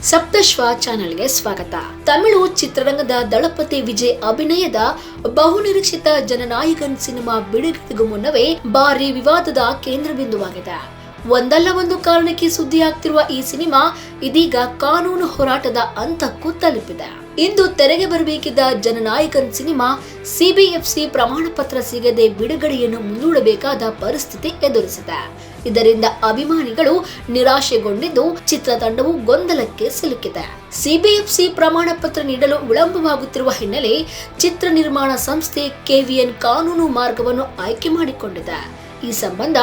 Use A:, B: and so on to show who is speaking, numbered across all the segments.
A: ಸಪ್ತಶ್ವ ಚಾನೆಲ್ಗೆ ಸ್ವಾಗತ. ತಮಿಳು ಚಿತ್ರರಂಗದ ದಳಪತಿ ವಿಜಯ್ ಅಭಿನಯದ ಬಹುನಿರೀಕ್ಷಿತ ಜನನಾಯಕನ್ ಸಿನಿಮಾ ಬಿಡುಗಡೆಗೂ ಮುನ್ನವೇ ಭಾರಿ ವಿವಾದದ ಕೇಂದ್ರಬಿಂದುವಾಗಿದೆ. ಒಂದಲ್ಲ ಒಂದು ಕಾರಣಕ್ಕೆ ಸುದ್ದಿಯಾಗ್ತಿರುವ ಈ ಸಿನಿಮಾ ಇದೀಗ ಕಾನೂನು ಹೋರಾಟದ ಹಂತಕ್ಕೂ ತಲುಪಿದೆ. ಇಂದು ತೆರೆಗೆ ಬರಬೇಕಿದ್ದ ಜನನಾಯಕನ್ ಸಿನಿಮಾ ಸಿಬಿಎಫ್ಸಿ ಪ್ರಮಾಣ ಪತ್ರ ಸಿಗದೆ ಬಿಡುಗಡೆಯನ್ನು ಮುಂದೂಡಬೇಕಾದ ಪರಿಸ್ಥಿತಿ ಎದುರಿಸಿದೆ. ಇದರಿಂದ ಅಭಿಮಾನಿಗಳು ನಿರಾಶೆಗೊಂಡಿದ್ದು ಚಿತ್ರತಂಡವು ಗೊಂದಲಕ್ಕೆ ಸಿಲುಕಿದೆ. ಸಿಬಿಎಫ್ಸಿ ಪ್ರಮಾಣ ಪತ್ರ ನೀಡಲು ವಿಳಂಬವಾಗುತ್ತಿರುವ ಹಿನ್ನೆಲೆ ಚಿತ್ರ ನಿರ್ಮಾಣ ಸಂಸ್ಥೆ ಕೆವಿಎನ್ ಕಾನೂನು ಮಾರ್ಗವನ್ನು ಆಯ್ಕೆ ಮಾಡಿಕೊಂಡಿದೆ. ಈ ಸಂಬಂಧ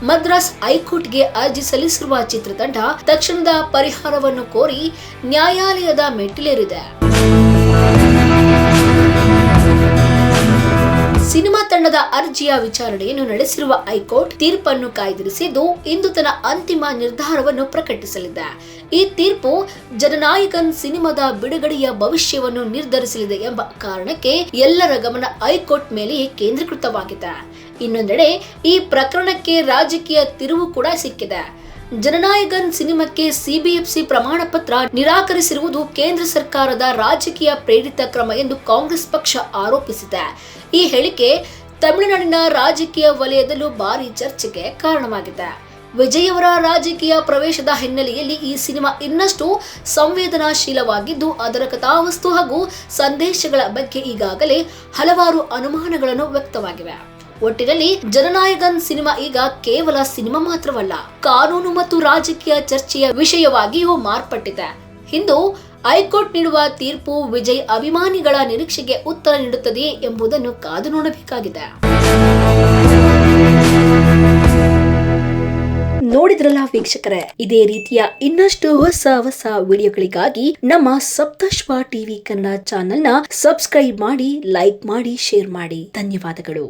A: ಮದ್ರಾಸ್ ಹೈಕೋರ್ಟ್ಗೆ ಅರ್ಜಿ ಸಲ್ಲಿಸಿರುವ ಚಿತ್ರತಂಡ ತಕ್ಷಣದ ಪರಿಹಾರವನ್ನು ಕೋರಿ ನ್ಯಾಯಾಲಯದ ಮೆಟ್ಟಿಲೇರಿದೆ. ಸಿನಿಮಾ ತಂಡದ ಅರ್ಜಿಯ ವಿಚಾರಣೆಯನ್ನು ನಡೆಸಿರುವ ಹೈಕೋರ್ಟ್ ತೀರ್ಪನ್ನು ಕಾಯ್ದಿರಿಸಿದ್ದು ಇಂದು ತನ್ನ ಅಂತಿಮ ನಿರ್ಧಾರವನ್ನು ಪ್ರಕಟಿಸಲಿದೆ. ಈ ತೀರ್ಪು ಜನನಾಯಕನ್ ಸಿನಿಮಾದ ಬಿಡುಗಡೆಯ ಭವಿಷ್ಯವನ್ನು ನಿರ್ಧರಿಸಲಿದೆ ಎಂಬ ಕಾರಣಕ್ಕೆ ಎಲ್ಲರ ಗಮನ ಹೈಕೋರ್ಟ್ ಮೇಲೆಯೇ ಕೇಂದ್ರೀಕೃತವಾಗಿದೆ. ಇನ್ನೊಂದೆಡೆ ಈ ಪ್ರಕರಣಕ್ಕೆ ರಾಜಕೀಯ ತಿರುವು ಕೂಡ ಸಿಕ್ಕಿದೆ. ಜನನಾಯಕನ್ ಸಿನಿಮಾಕ್ಕೆ ಸಿಬಿಎಫ್ಸಿ ಪ್ರಮಾಣ ಪತ್ರ ನಿರಾಕರಿಸಿರುವುದು ಕೇಂದ್ರ ಸರ್ಕಾರದ ರಾಜಕೀಯ ಪ್ರೇರಿತ ಕ್ರಮ ಎಂದು ಕಾಂಗ್ರೆಸ್ ಪಕ್ಷ ಆರೋಪಿಸಿದೆ. ಈ ಹೇಳಿಕೆ ತಮಿಳುನಾಡಿನ ರಾಜಕೀಯ ವಲಯದಲ್ಲೂ ಭಾರಿ ಚರ್ಚೆಗೆ ಕಾರಣವಾಗಿದೆ. ವಿಜಯ್ ಅವರ ರಾಜಕೀಯ ಪ್ರವೇಶದ ಹಿನ್ನೆಲೆಯಲ್ಲಿ ಈ ಸಿನಿಮಾ ಇನ್ನಷ್ಟು ಸಂವೇದನಾಶೀಲವಾಗಿದ್ದು ಅದರ ಕಥಾವಸ್ತು ಹಾಗೂ ಸಂದೇಶಗಳ ಬಗ್ಗೆ ಈಗಾಗಲೇ ಹಲವಾರು ಅನುಮಾನಗಳನ್ನು ವ್ಯಕ್ತವಾಗಿವೆ. ಒಟ್ಟಿನಲ್ಲಿ ಜನನಾಯಕನ್ ಸಿನಿಮಾ ಈಗ ಕೇವಲ ಸಿನಿಮಾ ಮಾತ್ರವಲ್ಲ, ಕಾನೂನು ಮತ್ತು ರಾಜಕೀಯ ಚರ್ಚೆಯ ವಿಷಯವಾಗಿಯೂ ಮಾರ್ಪಟ್ಟಿದೆ. ಇಂದು ಹೈಕೋರ್ಟ್ ನೀಡುವ ತೀರ್ಪು ವಿಜಯ್ ಅಭಿಮಾನಿಗಳ ನಿರೀಕ್ಷೆಗೆ ಉತ್ತರ ನೀಡುತ್ತದೆಯೇ ಎಂಬುದನ್ನು ಕಾದು ನೋಡಬೇಕಾಗಿದೆ. ನೋಡಿದ್ರಲ್ಲ ವೀಕ್ಷಕರೇ, ಇದೇ ರೀತಿಯ ಇನ್ನಷ್ಟು ಹೊಸ ವಿಡಿಯೋಗಳಿಗಾಗಿ ನಮ್ಮ ಸಪ್ತಶ್ವ ಟಿವಿ ಕನ್ನಡ ಚಾನೆಲ್ನ ಸಬ್ಸ್ಕ್ರೈಬ್ ಮಾಡಿ, ಲೈಕ್ ಮಾಡಿ, ಶೇರ್ ಮಾಡಿ. ಧನ್ಯವಾದಗಳು.